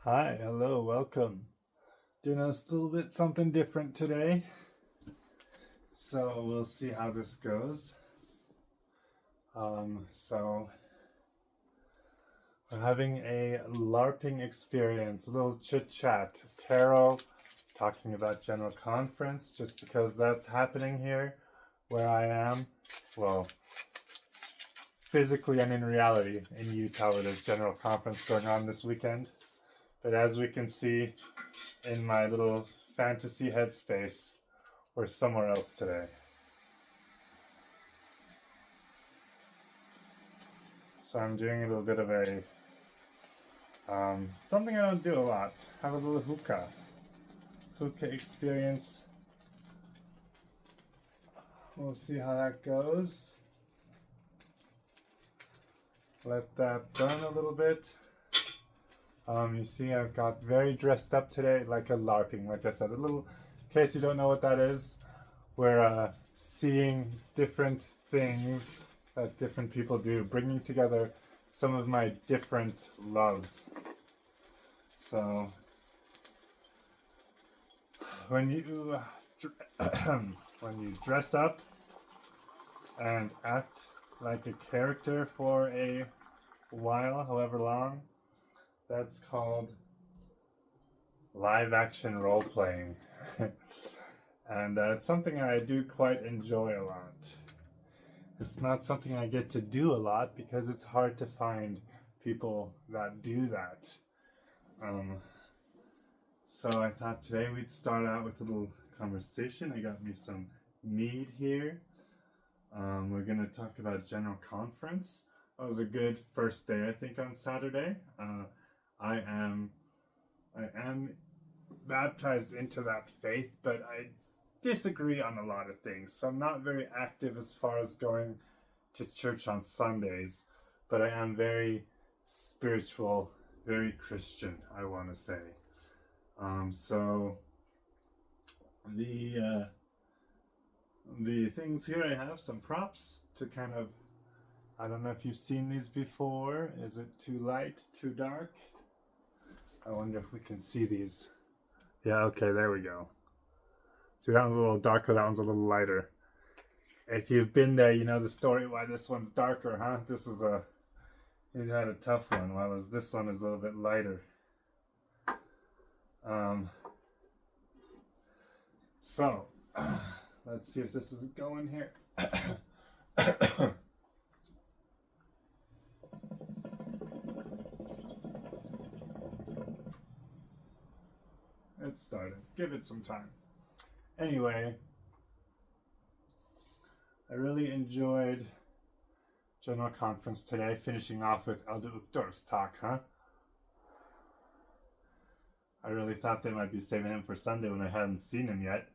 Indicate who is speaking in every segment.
Speaker 1: Hi, hello, welcome. Doing a little bit something different today. So we'll see how this goes. So we're having a LARPing experience, a little chit chat. Tarot talking about General Conference, just because that's happening here where I am. Well, physically and in reality in Utah, where there's General Conference going on this weekend. But as we can see in my little fantasy headspace, we're somewhere else today. So I'm doing a little bit of a something I don't do a lot. Have a little hookah experience. We'll see how that goes. Let that burn a little bit. You see I've got very dressed up today, like a LARPing, like I said. A little, in case you don't know what that is, we're seeing different things that different people do, bringing together some of my different loves. So, when you when you dress up and act like a character for a while, however long, that's called live action role playing. And it's something I do quite enjoy a lot. It's not something I get to do a lot because it's hard to find people that do that. So I thought today we'd start out with a little conversation. I got me some mead here. We're going to talk about General Conference. It was a good first day, I think, on Saturday. I am baptized into that faith, but I disagree on a lot of things. So I'm not very active as far as going to church on Sundays, but I am very spiritual, very Christian, I want to say. So the things here, I have some props to kind of, I don't know if you've seen these before. Is it too light, too dark? I wonder if we can see these. Yeah, okay, there we go. See, that one's a little darker, that one's a little lighter. If you've been there, you know the story why this one's darker, huh? He's had a tough one, while this one is a little bit lighter. So, let's see if this is going here. It started. Give it some time. Anyway, I really enjoyed General Conference today, finishing off with Elder Uchtdorf's talk, huh? I really thought they might be saving him for Sunday when I hadn't seen him yet.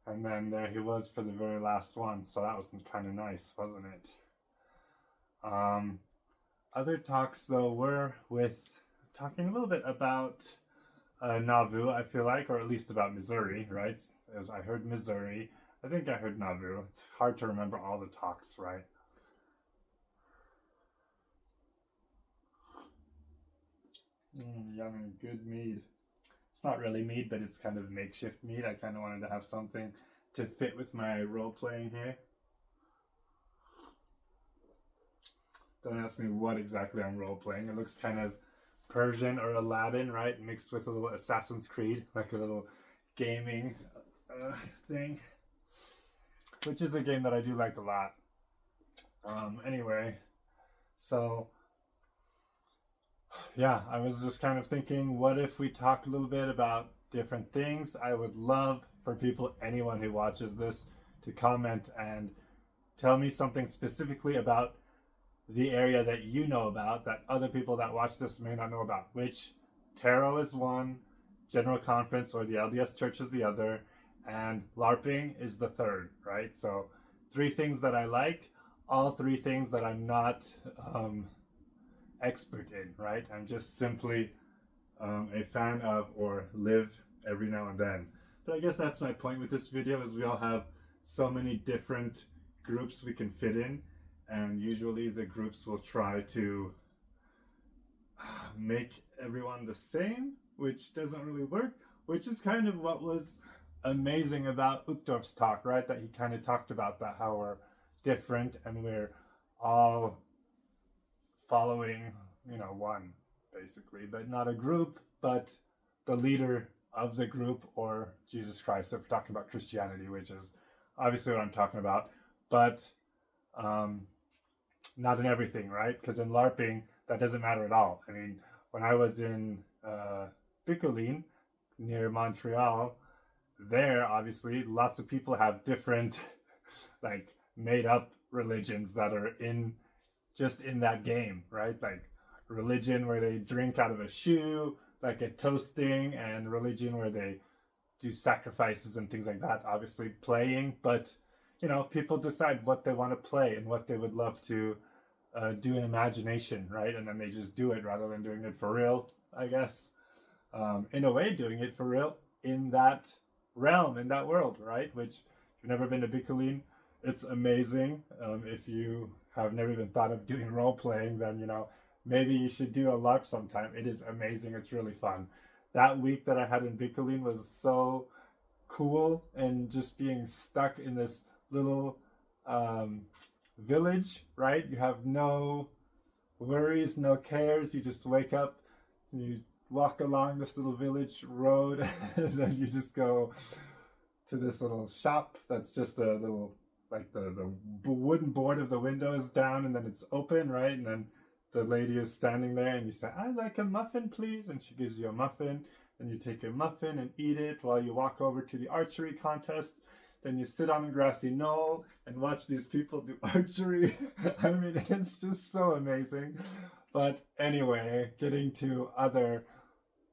Speaker 1: And then there he was for the very last one, so that was kind of nice, wasn't it? Other talks, though, were with talking a little bit about Nauvoo, I feel like, or at least about Missouri, right? As I heard Missouri. I think I heard Nauvoo. It's hard to remember all the talks, right? Yummy, good mead. It's not really mead, but it's kind of makeshift mead. I kind of wanted to have something to fit with my role playing here. Don't ask me what exactly I'm role playing. It looks kind of Persian or Aladdin, right? Mixed with a little Assassin's Creed, like a little gaming thing, which is a game that I do like a lot. Anyway, so yeah, I was just kind of thinking, what if we talk a little bit about different things? I would love for people, anyone who watches this, to comment and tell me something specifically about the area that you know about that other people that watch this may not know about, which tarot is one, General Conference or the LDS Church is the other, and LARPing is the third, right? So 3 things that I like, all 3 things that I'm not expert in, right? I'm just simply a fan of or live every now and then. But I guess that's my point with this video, is we all have so many different groups we can fit in, and usually the groups will try to make everyone the same, which doesn't really work, which is kind of what was amazing about Uchtdorf's talk, right? That he kind of talked about that, how we're different and we're all following, one basically, but not a group, but the leader of the group, or Jesus Christ, if we're talking about Christianity, which is obviously what I'm talking about, but not in everything, right? Because in LARPing, that doesn't matter at all. I mean, when I was in Picoline, near Montreal, there, obviously, lots of people have different, like, made up religions that are just in that game, right? Like, religion where they drink out of a shoe, like a toasting, and religion where they do sacrifices and things like that, obviously playing, but people decide what they want to play and what they would love to do in imagination, right? And then they just do it rather than doing it for real, I guess. In a way, doing it for real in that realm, in that world, right? Which, if you've never been to Bicoline, it's amazing. If you have never even thought of doing role playing, then maybe you should do a LARP sometime. It is amazing. It's really fun. That week that I had in Bicoline was so cool, and just being stuck in this little village, right? You have no worries, no cares. You just wake up and you walk along this little village road and then you just go to this little shop that's just a little, like the wooden board of the windows down, and then it's open, right? And then the lady is standing there and you say, "I'd like a muffin, please." And she gives you a muffin, and you take your muffin and eat it while you walk over to the archery contest. Then you sit on a grassy knoll and watch these people do archery. I mean, it's just so amazing. But anyway, getting to other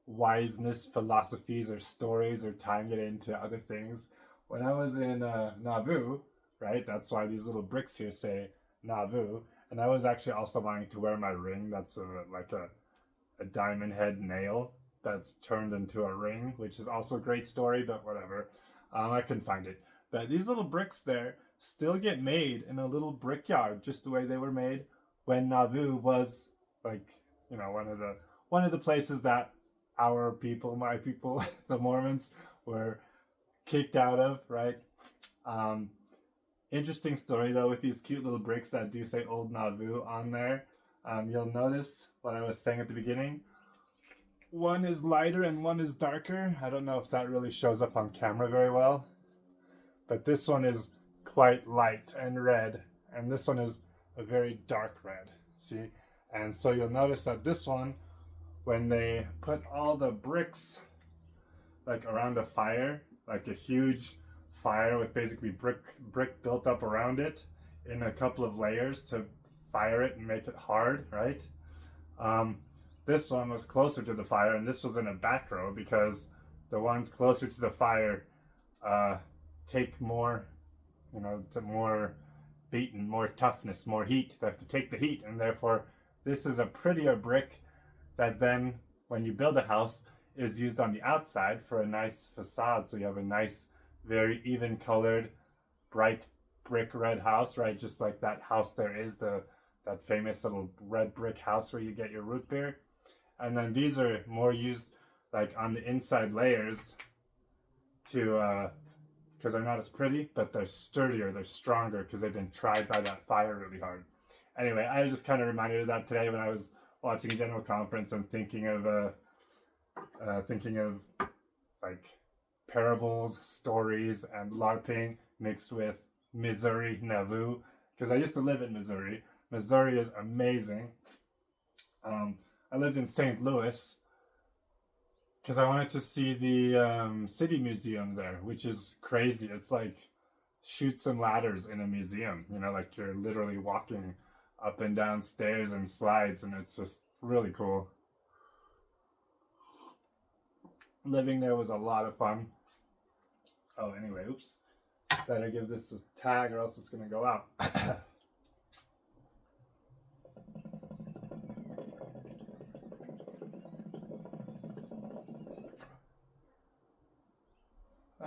Speaker 1: wiseness philosophies or stories, or tying it into other things. When I was in Nauvoo, right, that's why these little bricks here say Nauvoo. And I was actually also wanting to wear my ring. That's like a diamond head nail that's turned into a ring, which is also a great story, but whatever. I couldn't find it. But these little bricks there still get made in a little brickyard, just the way they were made when Nauvoo was, like, one of the places that our people, my people, the Mormons, were kicked out of, right? Interesting story though, with these cute little bricks that do say Old Nauvoo on there. You'll notice what I was saying at the beginning. One is lighter and one is darker. I don't know if that really shows up on camera very well, but this one is quite light and red, and this one is a very dark red. See? And so you'll notice that this one, when they put all the bricks like around a fire, like a huge fire with basically brick built up around it in a couple of layers to fire it and make it hard, right? This one was closer to the fire, and this was in a back row because the ones closer to the fire take more, more beaten, more toughness, more heat. They have to take the heat, and therefore this is a prettier brick that then, when you build a house, is used on the outside for a nice facade. So you have a nice, very even colored, bright brick red house, right? Just like that house there is, that famous little red brick house where you get your root beer. And then these are more used like on the inside layers to, because they're not as pretty, but they're sturdier, they're stronger because they've been tried by that fire really hard. Anyway, I was just kind of reminded of that today when I was watching General Conference and thinking of like parables, stories, and LARPing mixed with Missouri, Nauvoo, because I used to live in Missouri. Missouri is amazing. I lived in St. Louis because I wanted to see the city museum there, which is crazy. It's like chutes and ladders in a museum, like you're literally walking up and down stairs and slides, and it's just really cool. Living there was a lot of fun. Oh, anyway, oops. Better give this a tag or else it's going to go out.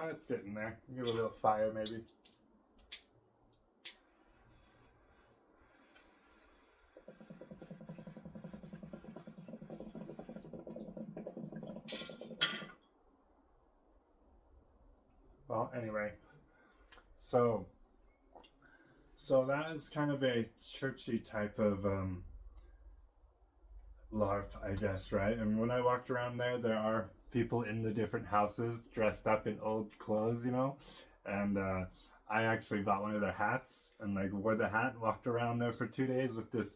Speaker 1: It's getting there. Give it a little fire, maybe. Well, anyway, so so that is kind of a churchy type of LARP, I guess, right? I mean, when I walked around there, there are people in the different houses dressed up in old clothes, you know, and I actually bought one of their hats and like wore the hat, walked around there for 2 days with this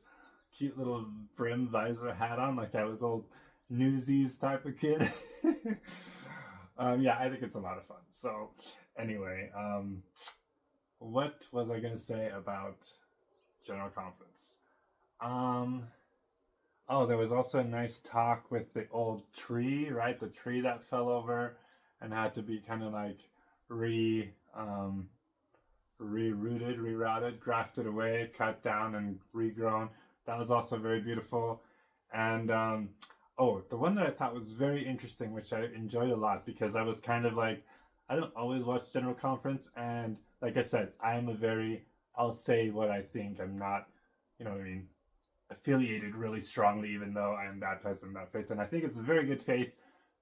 Speaker 1: cute little brim visor hat on, like I was old Newsies type of kid. Yeah, I think it's a lot of fun. So, anyway, what was I gonna say about General Conference? Um, Oh, there was also a nice talk with the old tree, right? The tree that fell over and had to be kind of like re rerouted, rerouted, grafted away, cut down, and regrown. That was also very beautiful. And oh, the one that I thought was very interesting, which I enjoyed a lot because I was kind of like, I don't always watch General Conference, and like I said, I am a very, I'll say what I think. I'm not, you know what I mean, affiliated really strongly, even though I am baptized in that faith. And I think it's a very good faith,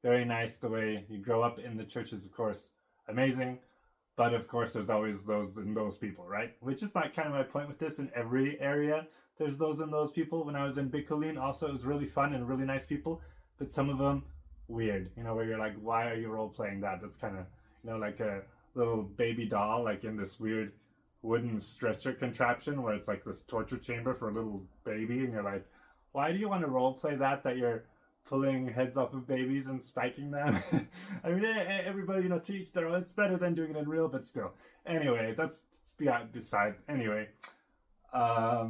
Speaker 1: very nice the way you grow up in the churches, of course, amazing. But of course, there's always those and those people, right? Which is my kind of my point with this. In every area, there's those and those people. When I was in Big Colleen, also it was really fun and really nice people, but some of them weird. You know, where you're like, why are you role playing that? That's kind of, you know, like a little baby doll, like in this weird wooden stretcher contraption where it's like this torture chamber for a little baby, and you're like, why do you want to role play that you're pulling heads off of babies and spiking them? I mean, everybody, you know, to each their own. It's better than doing it in real, but still. Anyway, that's beside. Anyway, I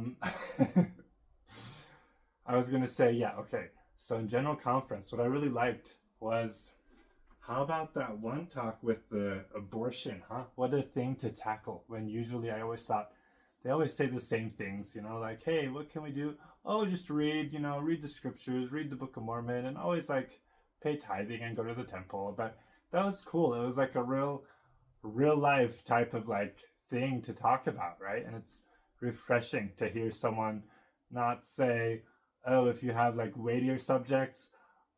Speaker 1: was gonna say, yeah, okay. So in General Conference, what I really liked was, how about that one talk with the abortion, huh? What a thing to tackle, when usually I always thought they always say the same things, you know, like, hey, what can we do? Oh, just read, you know, read the scriptures, read the Book of Mormon, and always like pay tithing and go to the temple. But that was cool. It was like a real life type of like thing to talk about, right? And it's refreshing to hear someone not say, oh, if you have like weightier subjects,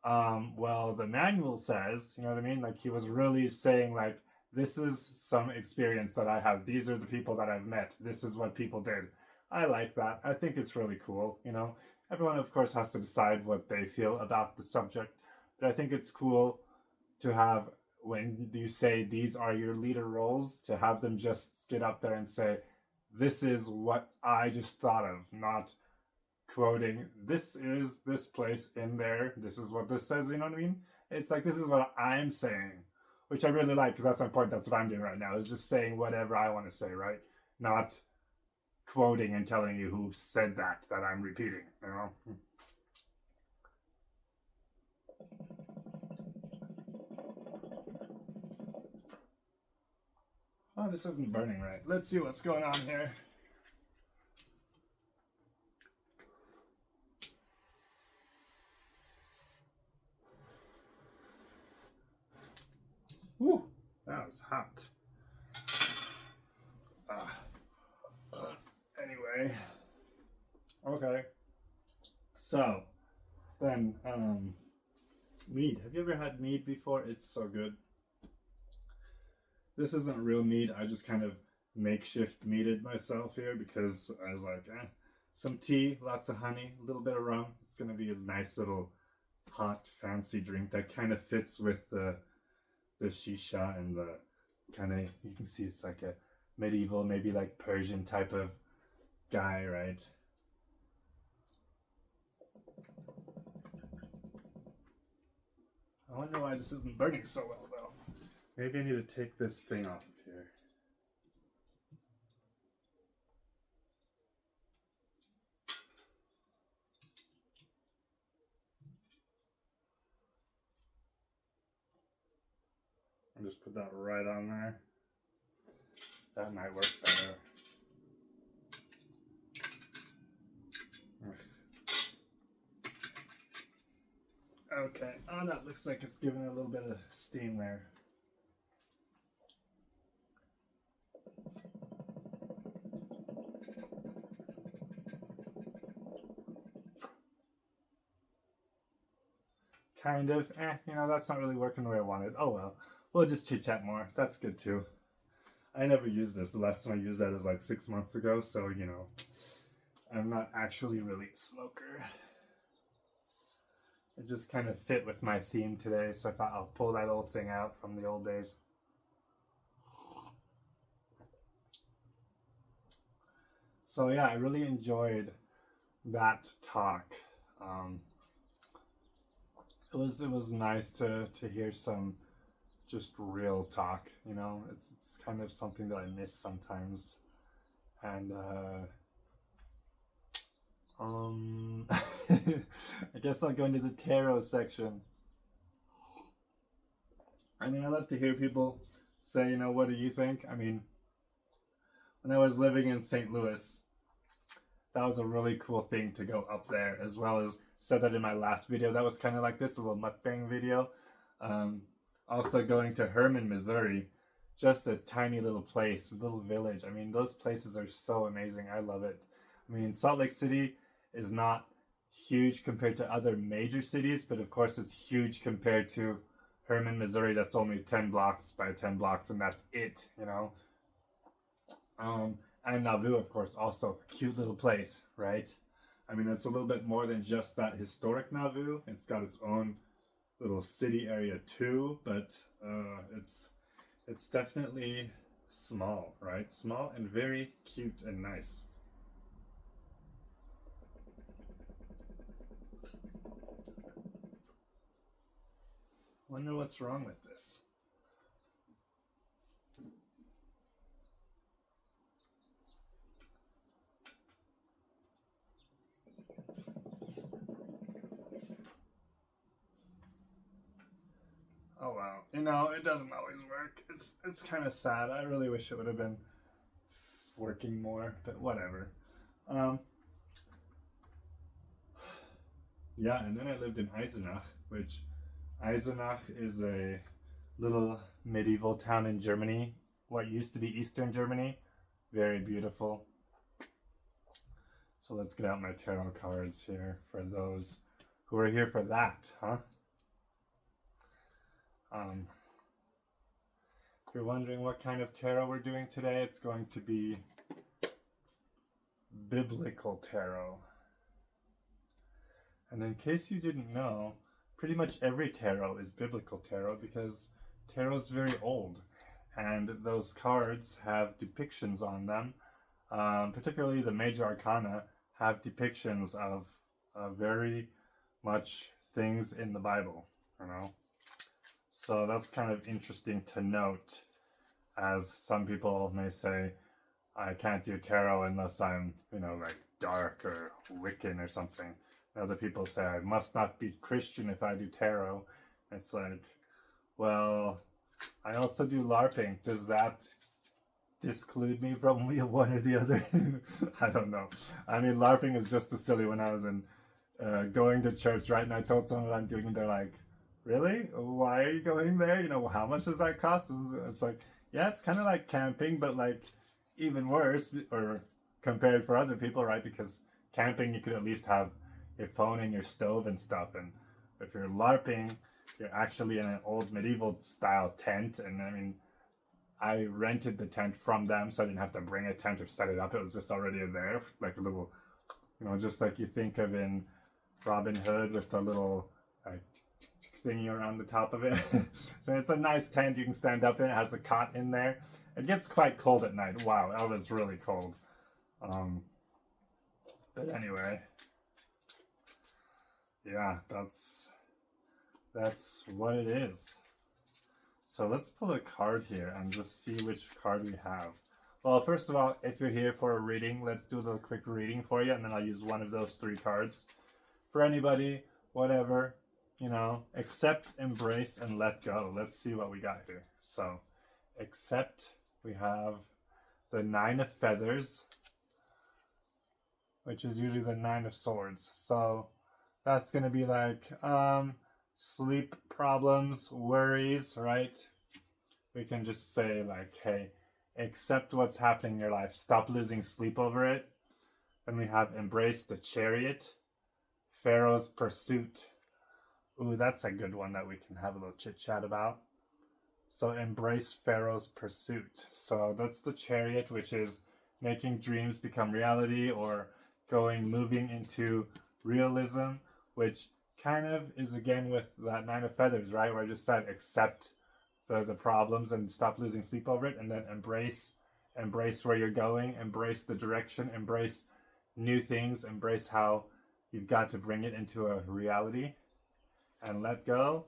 Speaker 1: well, the manual says, you know what I mean? Like he was really saying like, this is some experience that I have. These are the people that I've met. This is what people did. I like that. I think it's really cool, you know? Everyone, of course, has to decide what they feel about the subject, but I think it's cool to have, when you say these are your leader roles, to have them just get up there and say, this is what I just thought of, not quoting, this is this place in there, this is what this says, you know what I mean? It's like, this is what I'm saying, which I really like, because that's my point. That's what I'm doing right now, is just saying whatever I want to say, right? Not quoting and telling you who said that I'm repeating, you know? Oh, this isn't burning right. Let's see what's going on here. Whew, that was hot. Anyway, okay. So then, mead. Have you ever had mead before? It's so good. This isn't real mead. I just kind of makeshift meaded myself here because I was like, some tea, lots of honey, a little bit of rum. It's gonna be a nice little hot, fancy drink that kind of fits with the shisha and the kind of, you can see it's like a medieval, maybe like Persian type of guy, right? I wonder why this isn't burning so well, though. Maybe I need to take this thing off of here. I'll just put that right on there. That might work better. Okay. Oh, that looks like it's giving a little bit of steam there. Kind of. You know, that's not really working the way I wanted. Oh well. we'll just chit chat more. That's good too. I never used this. The last time I used that was like 6 months ago, so you know, I'm not actually really a smoker. It just kind of fit with my theme today, so I thought I'll pull that old thing out from the old days. So yeah, I really enjoyed that talk. It was nice to hear some just real talk. You know, it's kind of something that I miss sometimes, and I guess I'll go into the tarot section. I mean, I love to hear people say, you know, what do you think? I mean, when I was living in St. Louis, that was a really cool thing to go up there, as well as said that in my last video. That was kind of like this, a little mukbang video. Also going to Herman, Missouri, just a tiny little place, little village. I mean, those places are so amazing. I love it. I mean, Salt Lake City is not huge compared to other major cities, but of course it's huge compared to Herman, Missouri. That's only 10 blocks by 10 blocks, and that's it, you know. And Nauvoo, of course, also a cute little place, right? I mean, it's a little bit more than just that historic Nauvoo. It's got its own little city area too, but it's definitely small, right? Small and very cute and nice. Wonder what's wrong with this. Oh wow. You know, it doesn't always work. It's kind of sad. I really wish it would have been working more, but whatever. Yeah, and then I lived in Eisenach, which Eisenach is a little medieval town in Germany, what used to be Eastern Germany. Very beautiful. So let's get out my tarot cards here for those who are here for that, huh? If you're wondering what kind of tarot we're doing today, it's going to be biblical tarot. And in case you didn't know, pretty much every tarot is biblical tarot because tarot is very old, and those cards have depictions on them. Particularly the major arcana have depictions of very much things in the Bible, you know. So that's kind of interesting to note, as some people may say, I can't do tarot unless I'm, you know, like dark or Wiccan or something. Other people say I must not be Christian if I do tarot. It's like, well, I also do LARPing. Does that disclude me from one or the other? I don't know. I mean, LARPing is just as silly. When I was in going to church, right, and I told someone what I'm doing, and they're like, really? Why are you going there? You know, how much does that cost? It's like, yeah, it's kind of like camping, but like even worse, or compared for other people, right? Because camping, you could at least have your phone and your stove and stuff, and if you're LARPing, you're actually in an old medieval style tent. And I mean, I rented the tent from them, so I didn't have to bring a tent or set it up. It was just already there, like a little, you know, just like you think of in Robin Hood with the little thingy around the top of it. So it's a nice tent you can stand up in. It has a cot in there. It gets quite cold at night. Wow, that was really cold. But anyway, yeah, that's what it is. So let's pull a card here and just see which card we have. Well, first of all, if you're here for a reading, let's do a little quick reading for you, and then I'll use one of those 3 cards. For anybody, whatever, you know, accept, embrace, and let go. Let's see what we got here. So, accept, we have the 9 of Feathers, which is usually the 9 of Swords. So, that's going to be like sleep problems, worries, right? We can just say like, hey, accept what's happening in your life. Stop losing sleep over it. Then we have embrace, the Chariot, Pharaoh's Pursuit. Ooh, that's a good one that we can have a little chit chat about. So embrace Pharaoh's pursuit. So that's the chariot, which is making dreams become reality, or moving into realism, which kind of is again with that 9 of feathers, right? Where I just said accept the problems and stop losing sleep over it, and then embrace where you're going, embrace the direction, embrace new things, embrace how you've got to bring it into a reality and let go.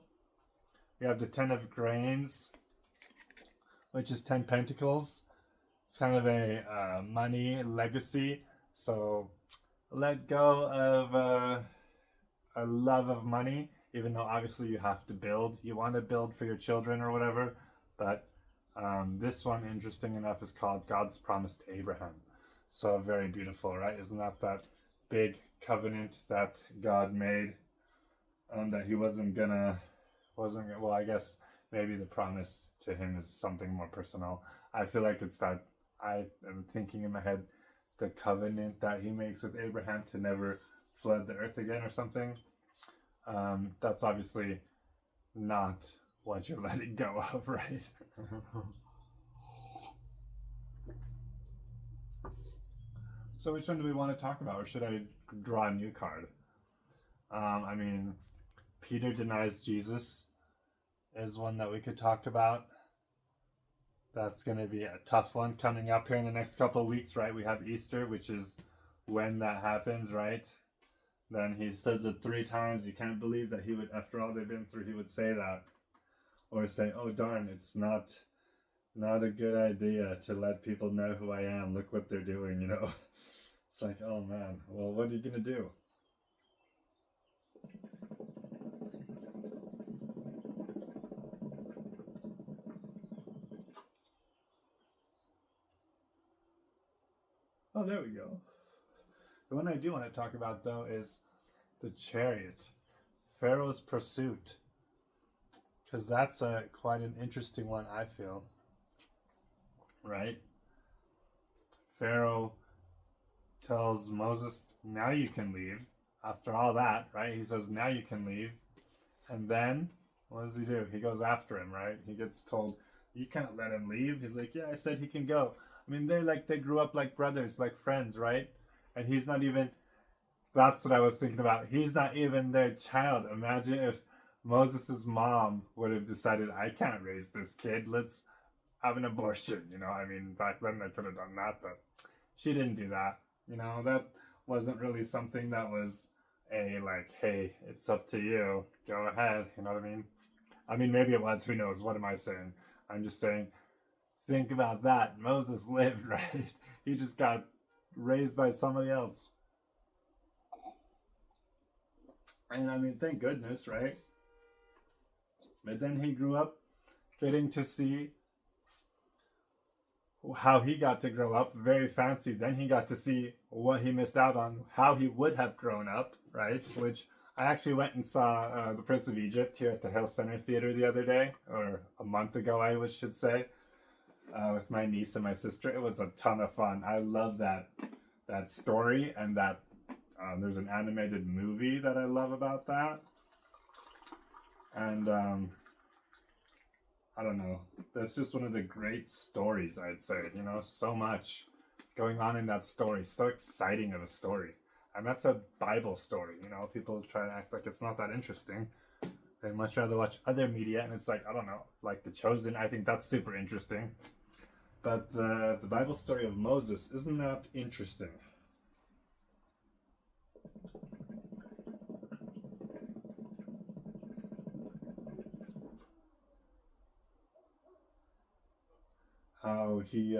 Speaker 1: We have the 10 of grains, which is 10 pentacles. It's kind of a money legacy. So let go of a love of money, even though obviously you have to build. You want to build for your children or whatever. But this one, interesting enough, is called God's Promise to Abraham. So very beautiful, right? Isn't that big covenant that God made? That he wasn't gonna, well, I guess maybe the promise to him is something more personal. I feel like it's that I am thinking in my head the covenant that he makes with Abraham to never flood the earth again or something. That's obviously not what you're letting go of, right? So which one do we want to talk about, or should I draw a new card? I mean, Peter denies Jesus is one that we could talk about. That's going to be a tough one coming up here in the next couple of weeks, right? We have Easter, which is when that happens, right? Then he says it 3 times. You can't believe that he would, after all they've been through, he would say that. Or say, oh darn, it's not a good idea to let people know who I am. Look what they're doing, you know? It's like, oh man, well, what are you going to do? Oh, there we go. The one I do want to talk about, though, is the chariot. Pharaoh's pursuit. Because that's quite an interesting one, I feel. Right? Pharaoh tells Moses, now you can leave. After all that, right? He says, now you can leave. And then, what does he do? He goes after him, right? He gets told, you can't let him leave. He's like, yeah, I said he can go. I mean, they grew up like brothers, like friends, right? And he's not even, that's what I was thinking about. He's not even their child. Imagine if Moses' mom would have decided, I can't raise this kid. Let's have an abortion. You know, I mean, back then I could have done that, but she didn't do that. You know, that wasn't really something that was like, hey, it's up to you. Go ahead. You know what I mean? I mean, maybe it was. Who knows? What am I saying? I'm just saying, think about that. Moses lived, right? He just got raised by somebody else. And I mean, thank goodness, right? But then he grew up getting to see how he got to grow up, very fancy. Then he got to see what he missed out on, how he would have grown up, right? Which I actually went and saw The Prince of Egypt here at the Hill Center Theater the other day, or a month ago, I should say, with my niece and my sister. It was a ton of fun. I love that story, and that there's an animated movie that I love about that. And I don't know. That's just one of the great stories, I'd say. You know, so much going on in that story. So exciting of a story. And that's a Bible story. You know, people try to act like it's not that interesting. They'd much rather watch other media. And it's like, I don't know, like The Chosen. I think that's super interesting. But the Bible story of Moses, isn't that interesting? How he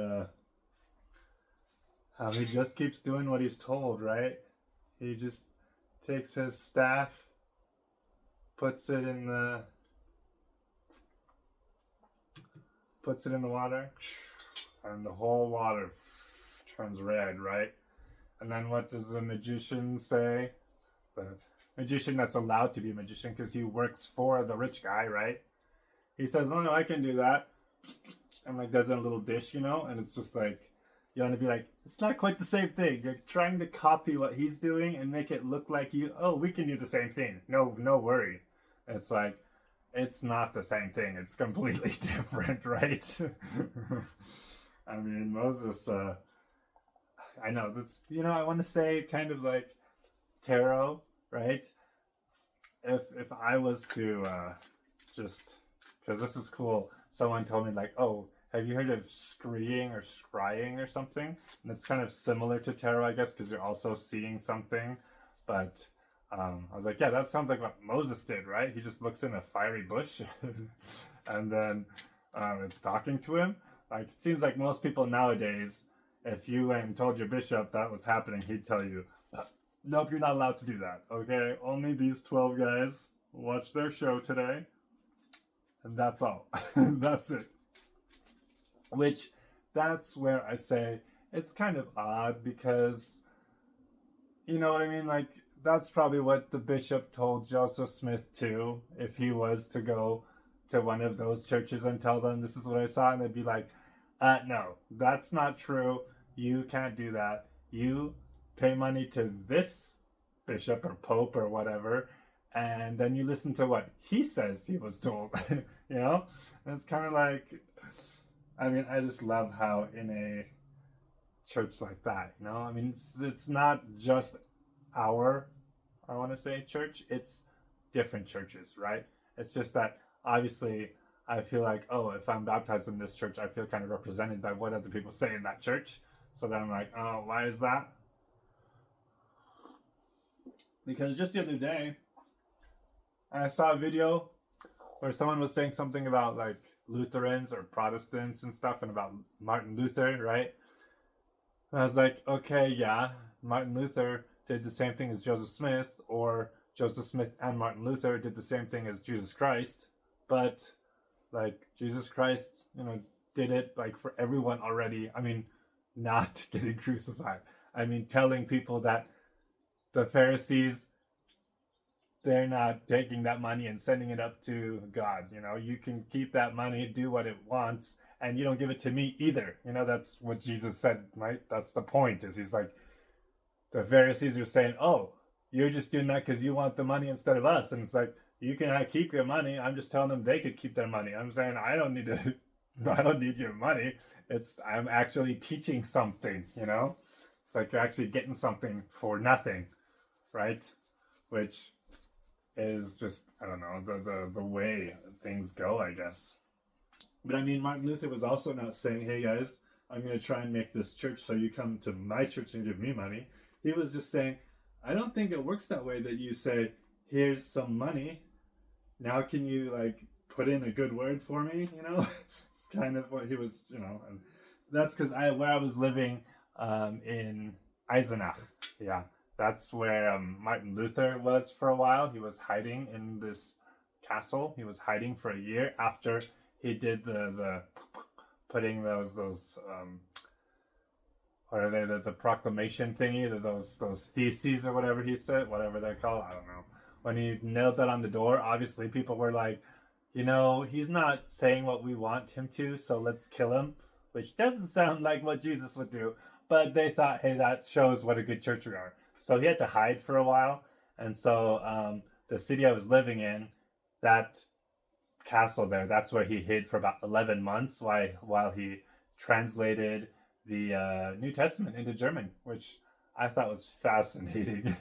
Speaker 1: just keeps doing what he's told, right? He just takes his staff, puts it in the water, and the whole water turns red, right? And then what does the magician say? The magician that's allowed to be a magician because he works for the rich guy, right? He says, oh no, I can do that. And like does it in a little dish, you know? And it's just like, you want to be like, it's not quite the same thing. You're trying to copy what he's doing and make it look like you. Oh, we can do the same thing. No worry. And it's like, it's not the same thing. It's completely different, right? I mean, Moses, I know this, I want to say kind of like tarot, right? If I was to just, because this is cool, someone told me, like, oh, have you heard of scrying or scrying or something? And it's kind of similar to tarot, I guess, because you're also seeing something. But I was like, yeah, that sounds like what Moses did, right? He just looks in a fiery bush and then it's talking to him. Like, it seems like most people nowadays, if you went and told your bishop that was happening, he'd tell you, nope, you're not allowed to do that, okay? Only these 12 guys watch their show today, and that's all. That's it. Which, that's where I say it's kind of odd because, you know what I mean? Like, that's probably what the bishop told Joseph Smith too, if he was to go to one of those churches and tell them this is what I saw, and they'd be like, no, that's not true. You can't do that. You pay money to this bishop or pope or whatever, and then you listen to what he says he was told. And it's kind of like, I mean, I just love how in a church like that, I mean, it's not just our, I want to say, church, it's different churches, right? It's just that obviously I feel like, oh, if I'm baptized in this church, I feel kind of represented by what other people say in that church. So then I'm like, oh, why is that? Because just the other day, I saw a video where someone was saying something about like Lutherans or Protestants and stuff, and about Martin Luther, right? And I was like, okay, yeah, Martin Luther did the same thing as Joseph Smith, or Joseph Smith and Martin Luther did the same thing as Jesus Christ, but like Jesus Christ, did it like for everyone already. I mean, not getting crucified. I mean, telling people that the Pharisees, they're not taking that money and sending it up to God. You can keep that money, do what it wants, and you don't give it to me either. That's what Jesus said, right? That's the point, is he's like, the Pharisees are saying, oh, you're just doing that because you want the money instead of us. And it's like, you can keep your money. I'm just telling them they could keep their money. I'm saying, I don't need your money. I'm actually teaching something, It's like you're actually getting something for nothing, right? Which is just, I don't know, the way things go, I guess. But I mean, Martin Luther was also not saying, hey guys, I'm going to try and make this church so you come to my church and give me money. He was just saying, I don't think it works that way, that you say, here's some money, now can you like put in a good word for me, It's kind of what he was, and that's because where I was living in Eisenach, yeah, that's where Martin Luther was for a while. He was hiding in this castle. He was hiding for a year after he did the putting those what are they, the proclamation thingy, those theses or whatever he said, whatever they're called, I don't know. When he nailed that on the door, obviously people were like, he's not saying what we want him to, so let's kill him, which doesn't sound like what Jesus would do. But they thought, hey, that shows what a good church we are. So he had to hide for a while. And so the city I was living in, that castle there, that's where he hid for about 11 months while he translated the New Testament into German, which I thought was fascinating.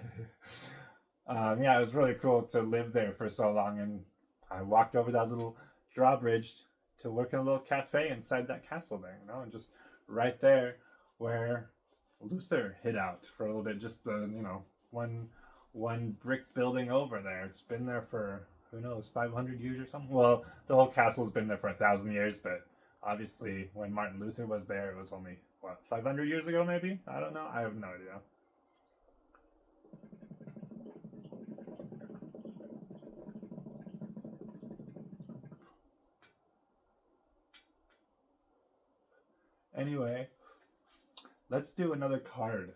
Speaker 1: Yeah, it was really cool to live there for so long. And I walked over that little drawbridge to work in a little cafe inside that castle there, and just right there where Luther hid out for a little bit, just one brick building over there. It's been there for, who knows, 500 years or something. Well, the whole castle's been there for 1,000 years, but obviously when Martin Luther was there, it was only 500 years ago, maybe? I don't know. I have no idea. Anyway, let's do another card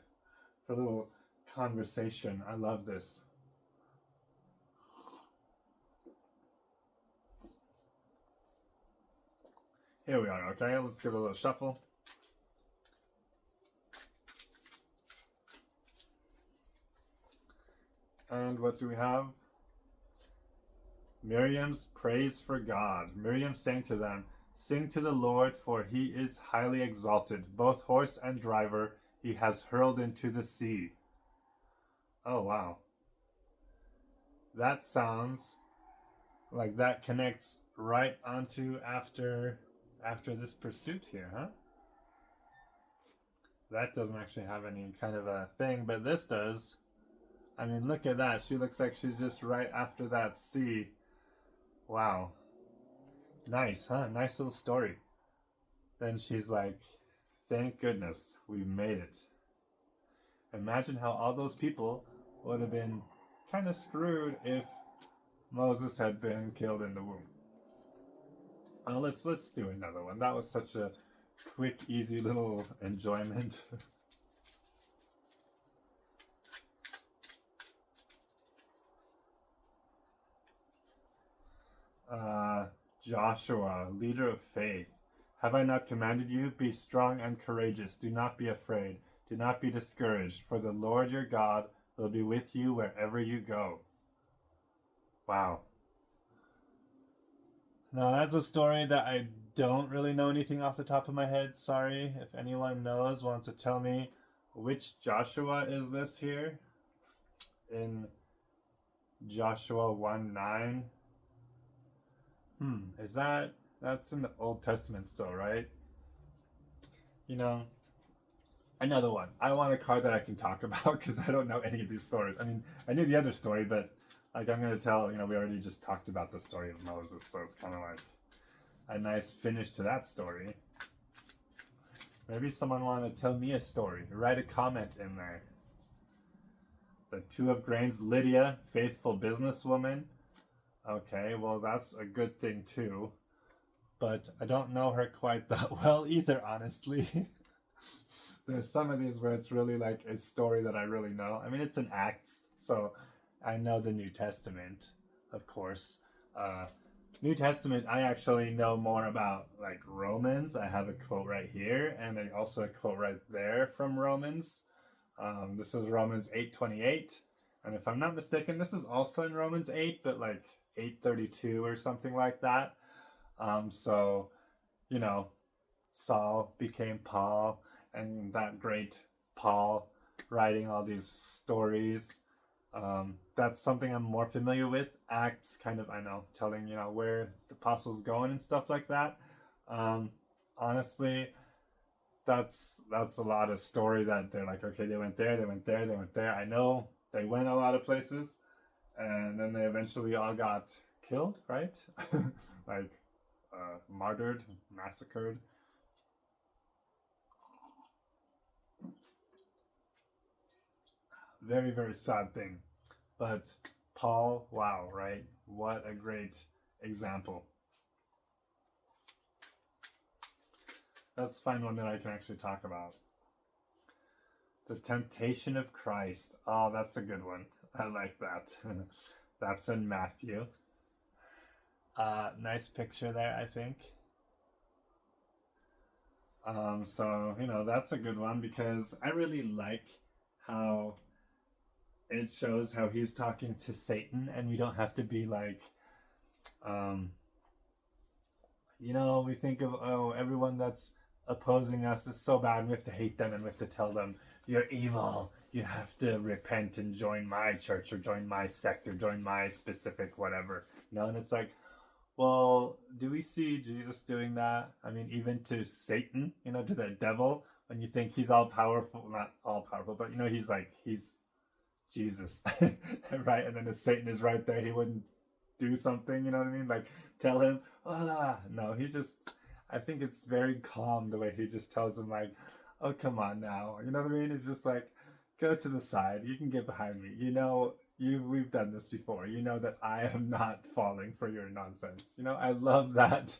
Speaker 1: for a little conversation. I love this. Here we are, okay? Let's give it a little shuffle. And what do we have? Miriam's praise for God. Miriam sang to them, "Sing to the Lord, for he is highly exalted. Both horse and driver he has hurled into the sea." Oh, wow. That sounds like that connects right onto after this pursuit here, huh? That doesn't actually have any kind of a thing, but this does. I mean, look at that. She looks like she's just right after that sea. Wow. Nice, huh? Nice little story. Then she's like, "Thank goodness we made it." Imagine how all those people would have been kind of screwed if Moses had been killed in the womb. Let's do another one. That was such a quick, easy little enjoyment. Joshua, leader of faith. "Have I not commanded you? Be strong and courageous. Do not be afraid. Do not be discouraged, for the Lord your God will be with you wherever you go." Wow. Now, that's a story that I don't really know anything off the top of my head. Sorry. If anyone knows, wants to tell me which Joshua is this here in Joshua 1:9. Is that's in the Old Testament still, right? You know, another one. I want a card that I can talk about because I don't know any of these stories. I mean, I knew the other story, but like I'm going to tell, we already just talked about the story of Moses, so it's kind of like a nice finish to that story. Maybe someone want to tell me a story. Write a comment in there. The Two of Grains, Lydia, faithful businesswoman. Okay, well, that's a good thing too. But I don't know her quite that well either, honestly. There's some of these where it's really like a story that I really know. I mean, it's in Acts, so I know the New Testament, of course. New Testament, I actually know more about like Romans. I have a quote right here, and also a quote right there from Romans. This is Romans 8:28, and if I'm not mistaken, this is also in Romans 8, but like 8:32 or something like that. So, Saul became Paul, and that great Paul writing all these stories. That's something I'm more familiar with. Acts, kind of, I know, telling, where the apostles going and stuff like that. Honestly, that's a lot of story that they're like, okay, they went there, they went there, they went there. I know they went a lot of places, and then they eventually all got killed, right? Like, martyred, massacred. Very, very sad thing. But Paul, wow, right? What a great example. Let's find one that I can actually talk about. The temptation of Christ. Oh, that's a good one. I like that. That's in Matthew. Nice picture there, I think. So, that's a good one because I really like how it shows how he's talking to Satan, and we don't have to be like, we think of, everyone that's opposing us is so bad, and we have to hate them, and we have to tell them, "You're evil, you have to repent and join my church, or join my sect, or join my specific whatever." And it's like, well, do we see Jesus doing that? I mean, even to Satan, to the devil, when you think he's all powerful, not all powerful, but he's Jesus, right? And then if Satan is right there, he wouldn't do something, you know what I mean? Like, tell him, no, he's just, I think it's very calm the way he just tells him, like, "Oh, come on now." You know what I mean? It's just like, go to the side. You can get behind me. We've done this before. You know that I am not falling for your nonsense. I love that,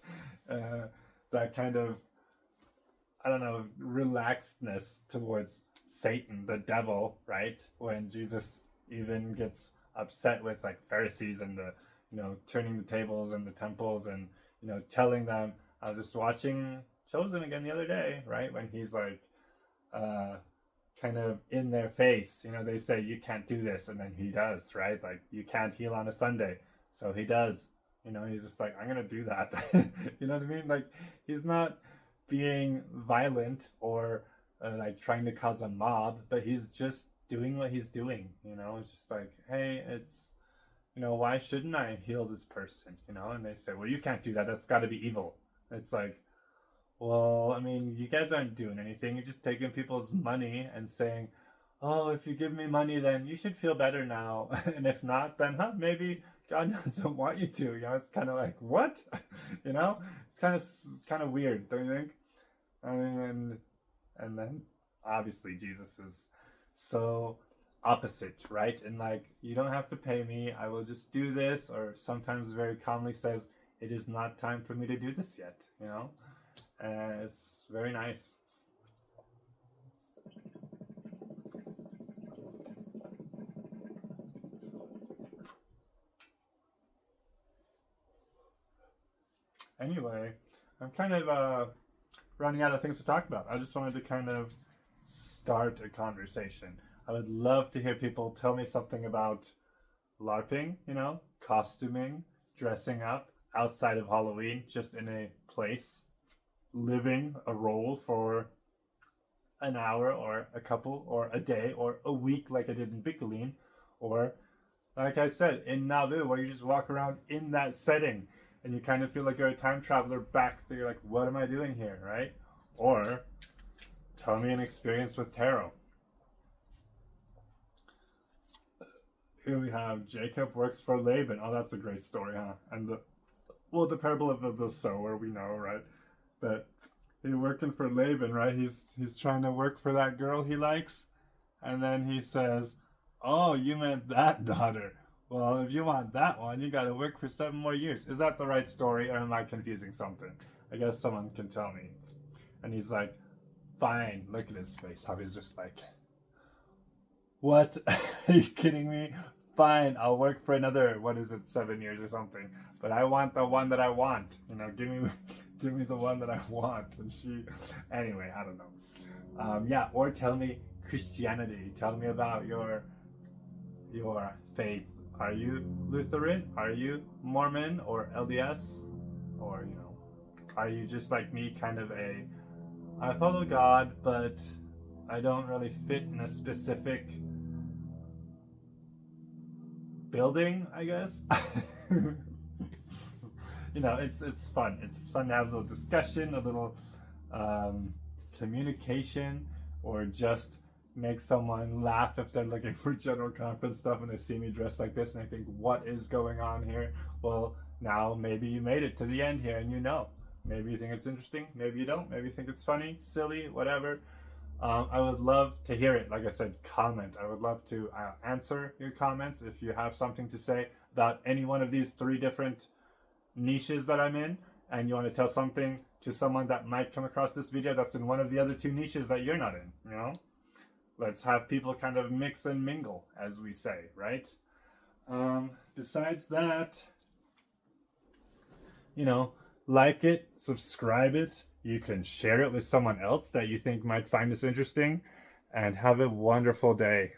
Speaker 1: that kind of, I don't know, relaxedness towards Satan, the devil, right? When Jesus even gets upset with like Pharisees and the, turning the tables in the temples and, telling them. I was just watching Chosen again the other day, right? When he's like, kind of in their face, they say, "You can't do this," and then he does, right? Like, you can't heal on a Sunday, so he does. You know, he's just like, I'm gonna do that. You know what I mean? Like, he's not being violent or like trying to cause a mob, but he's just doing what he's doing. You know, it's just like, hey, it's, you know, why shouldn't I heal this person? You know, and they say, well, you can't do that. That's got to be evil. It's like, well, I mean, you guys aren't doing anything. You're just taking people's money and saying, oh, if you give me money, then you should feel better now. And if not, then maybe God doesn't want you to. You know, it's kind of like, what? You know, it's kind of weird, don't you think? I mean, and then obviously Jesus is so opposite, right? And like, you don't have to pay me. I will just do this. Or sometimes very calmly says, it is not time for me to do this yet. You know, and it's very nice. Anyway, I'm kind of running out of things to talk about. I just wanted to kind of start a conversation. I would love to hear people tell me something about LARPing, you know, costuming, dressing up outside of Halloween, just in a place, living a role for an hour or a couple or a day or a week like I did in Bickelin, or like I said, in Nauvoo, where you just walk around in that setting and you kind of feel like you're a time traveler back. You're like, what am I doing here, right? Or tell me an experience with tarot. Here we have Jacob works for Laban. Oh, that's a great story, huh? And the parable of the sower, we know, right? But he's working for Laban, right? He's trying to work for that girl he likes, and then he says, oh, you meant that daughter. Well, if you want that one, you gotta work for 7 more years. Is that the right story, or am I confusing something? I guess someone can tell me. And he's like, fine. Look at his face, how he's just like, what? Are you kidding me? Fine, I'll work for another, 7 years or something. But I want the one that I want. You know, give me the one that I want. And she, anyway, I don't know. Yeah, or tell me Christianity. Tell me about your faith. Are you Lutheran? Are you Mormon or LDS? Or, you know, are you just like me, kind of I follow God, but I don't really fit in a specific building, I guess? You know, it's fun. It's fun to have a little discussion, a little communication, or just make someone laugh if they're looking for general conference stuff and they see me dressed like this and they think, what is going on here? Well, now maybe you made it to the end here and you know. Maybe you think it's interesting, maybe you don't. Maybe you think it's funny, silly, whatever. I would love to hear it. Like I said, comment. I would love to answer your comments if you have something to say about any one of these 3 different niches that I'm in, and you want to tell something to someone that might come across this video that's in one of the other 2 niches that you're not in, you know? Let's have people kind of mix and mingle, as we say, right? Besides that, you know, like it, subscribe it. You can share it with someone else that you think might find this interesting, and have a wonderful day.